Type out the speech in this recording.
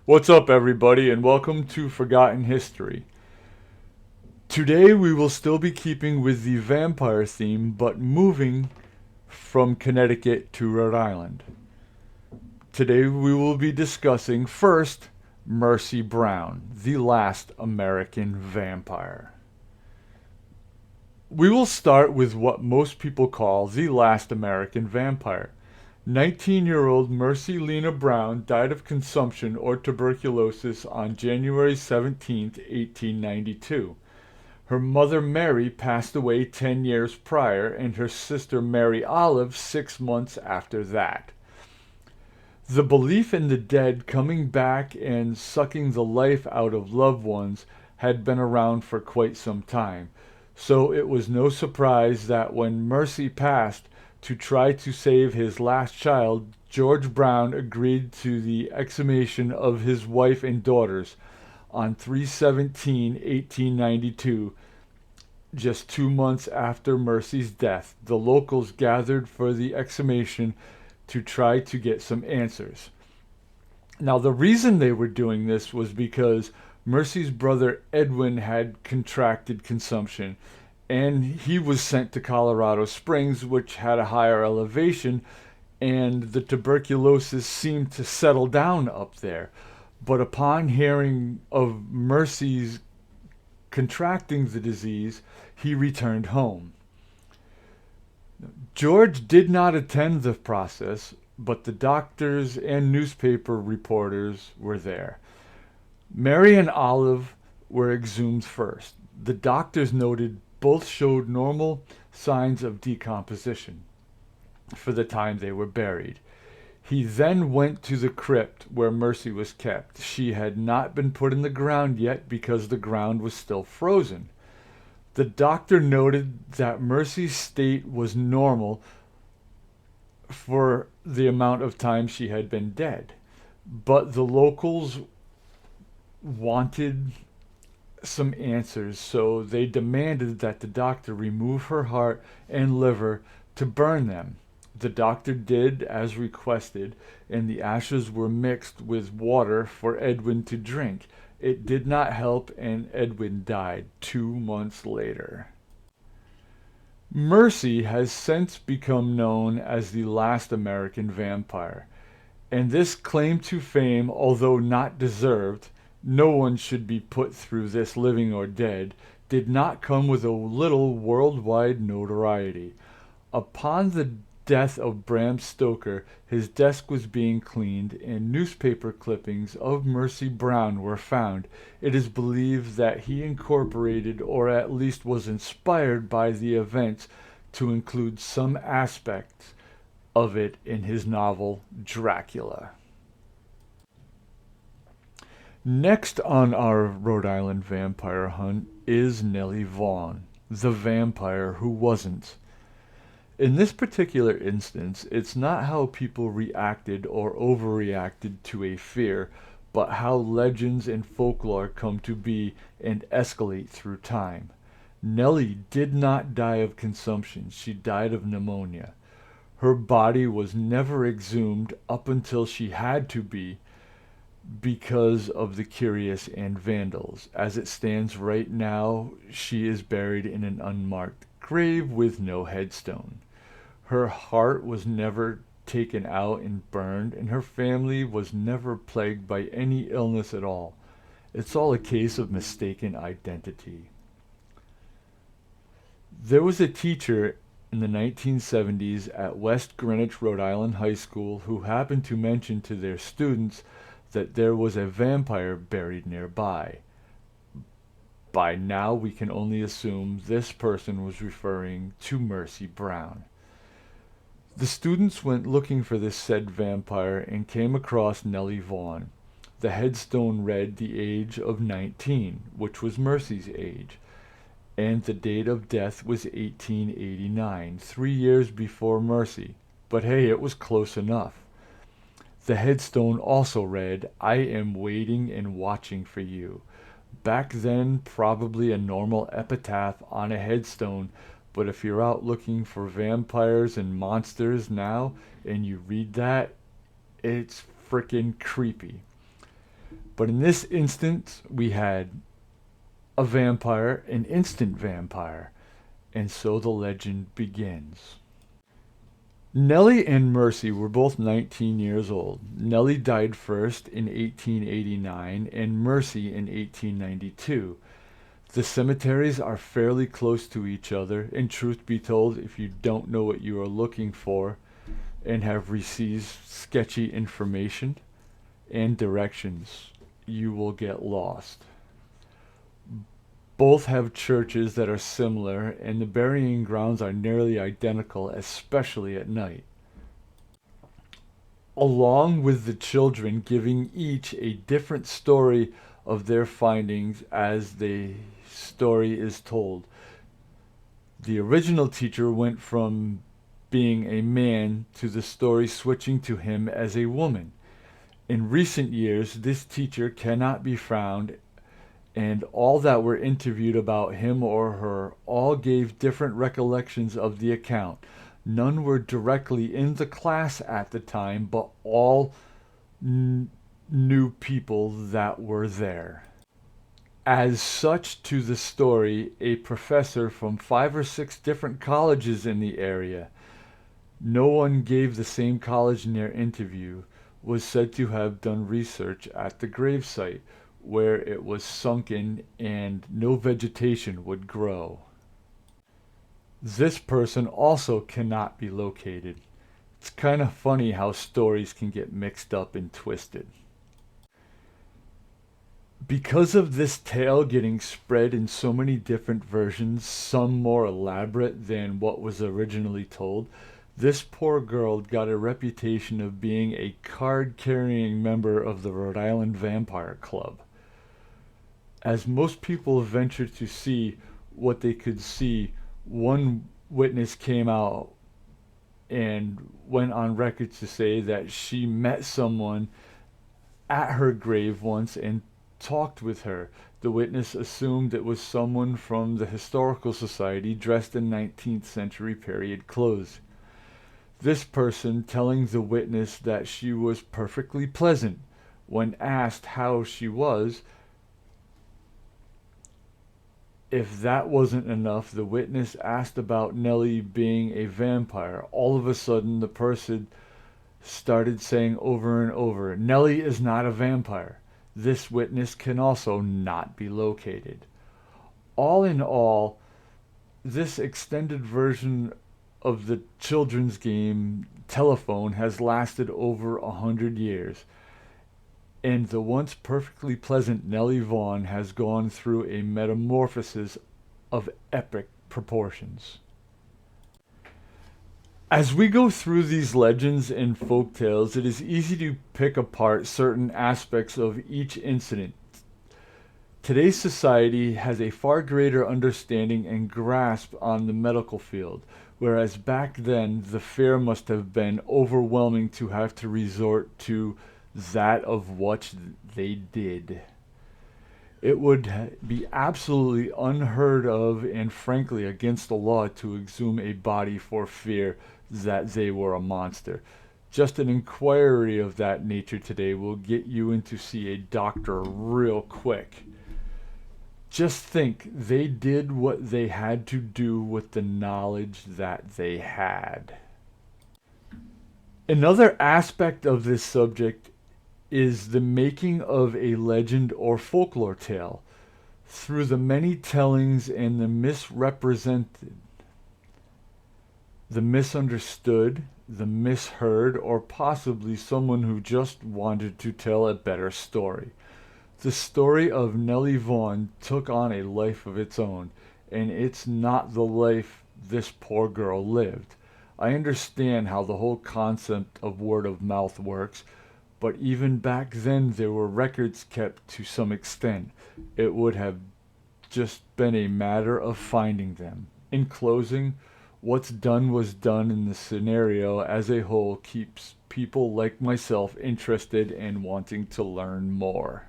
What's up, everybody, and welcome to Forgotten History. Today we will still be keeping with the vampire theme, but moving from Connecticut to Rhode Island. Today we will be discussing first Mercy Brown, the last American vampire. We will start with what most people call the last American vampire. 19-year-old Mercy Lena Brown died of consumption or tuberculosis on January 17, 1892. Her mother Mary passed away 10 years prior, and her sister Mary Olive 6 months after that. The belief in the dead coming back and sucking the life out of loved ones had been around for quite some time, so it was no surprise that when Mercy passed, to try to save his last child, George Brown agreed to the exhumation of his wife and daughters on 3/17/1892, just 2 months after Mercy's death. The locals gathered for the exhumation to try to get some answers. Now, the reason they were doing this was because Mercy's brother Edwin had contracted consumption, and he was sent to Colorado Springs, which had a higher elevation, and the tuberculosis seemed to settle down up there. But upon hearing of Mercy's contracting the disease, he returned home. George did not attend the process, but the doctors and newspaper reporters were there. Mary and Olive were exhumed first. The doctors noted both showed normal signs of decomposition for the time they were buried. He then went to the crypt where Mercy was kept. She had not been put in the ground yet because the ground was still frozen. The doctor noted that Mercy's state was normal for the amount of time she had been dead, but the locals wanted some answers, so they demanded that the doctor remove her heart and liver to burn them. The doctor did as requested, and the ashes were mixed with water for Edwin to drink. It did not help, and Edwin died 2 months later. Mercy has since become known as the last American vampire, and this claim to fame, although not deserved, no one should be put through this living or dead, did not come with a little worldwide notoriety. Upon the death of Bram Stoker, his desk was being cleaned and newspaper clippings of Mercy Brown were found. It is believed that he incorporated, or at least was inspired by the events, to include some aspects of it in his novel Dracula. Next on our Rhode Island vampire hunt is Nellie Vaughan, the vampire who wasn't. In this particular instance, it's not how people reacted or overreacted to a fear, but how legends and folklore come to be and escalate through time. Nellie did not die of consumption, she died of pneumonia. Her body was never exhumed up until she had to be because of the curious and vandals. As it stands right now, she is buried in an unmarked grave with no headstone. Her heart was never taken out and burned, and her family was never plagued by any illness at all. It's all a case of mistaken identity. There was a teacher in the 1970s at West Greenwich, Rhode Island High School who happened to mention to their students that there was a vampire buried nearby. By now, we can only assume this person was referring to Mercy Brown. The students went looking for this said vampire and came across Nellie Vaughan. The headstone read the age of 19, which was Mercy's age, and the date of death was 1889, 3 years before Mercy. But hey, it was close enough. The headstone also read, "I am waiting and watching for you." Back then, probably a normal epitaph on a headstone, but if you're out looking for vampires and monsters now and you read that, it's frickin' creepy. But in this instance, we had a vampire, an instant vampire, and so the legend begins. Nellie and Mercy were both 19 years old. Nellie died first in 1889 and Mercy in 1892. The cemeteries are fairly close to each other, and truth be told, if you don't know what you are looking for and have received sketchy information and directions, you will get lost. Both have churches that are similar, and the burying grounds are nearly identical, especially at night. Along with the children giving each a different story of their findings as the story is told. The original teacher went from being a man to the story switching to him as a woman. In recent years, this teacher cannot be found, and all that were interviewed about him or her all gave different recollections of the account. None were directly in the class at the time, but all knew people that were there. As such to the story, a professor from 5 or 6 different colleges in the area, no one gave the same college in their interview, was said to have done research at the gravesite, where it was sunken and no vegetation would grow. This person also cannot be located. It's kind of funny how stories can get mixed up and twisted. Because of this tale getting spread in so many different versions, some more elaborate than what was originally told, this poor girl got a reputation of being a card-carrying member of the Rhode Island Vampire Club. As most people ventured to see what they could see, one witness came out and went on record to say that she met someone at her grave once and talked with her. The witness assumed it was someone from the Historical Society dressed in 19th century period clothes. This person telling the witness that she was perfectly pleasant. When asked how she was, if that wasn't enough, the witness asked about Nellie being a vampire. All of a sudden, the person started saying over and over, "Nellie is not a vampire." This witness can also not be located. All in all, this extended version of the children's game Telephone has lasted over 100 years. And the once perfectly pleasant Nellie Vaughn has gone through a metamorphosis of epic proportions. As we go through these legends and folktales, it is easy to pick apart certain aspects of each incident. Today's society has a far greater understanding and grasp on the medical field, whereas back then the fear must have been overwhelming to have to resort to that of what they did. It would be absolutely unheard of and frankly against the law to exhume a body for fear that they were a monster. Just an inquiry of that nature today will get you in to see a doctor real quick. Just think, they did what they had to do with the knowledge that they had. Another aspect of this subject is the making of a legend or folklore tale through the many tellings and the misrepresented, the misunderstood, the misheard, or possibly someone who just wanted to tell a better story. The story of Nellie Vaughn took on a life of its own, and it's not the life this poor girl lived. I understand how the whole concept of word of mouth works, but even back then there were records kept to some extent. It would have just been a matter of finding them. In closing, what's done was done in the scenario as a whole keeps people like myself interested and wanting to learn more.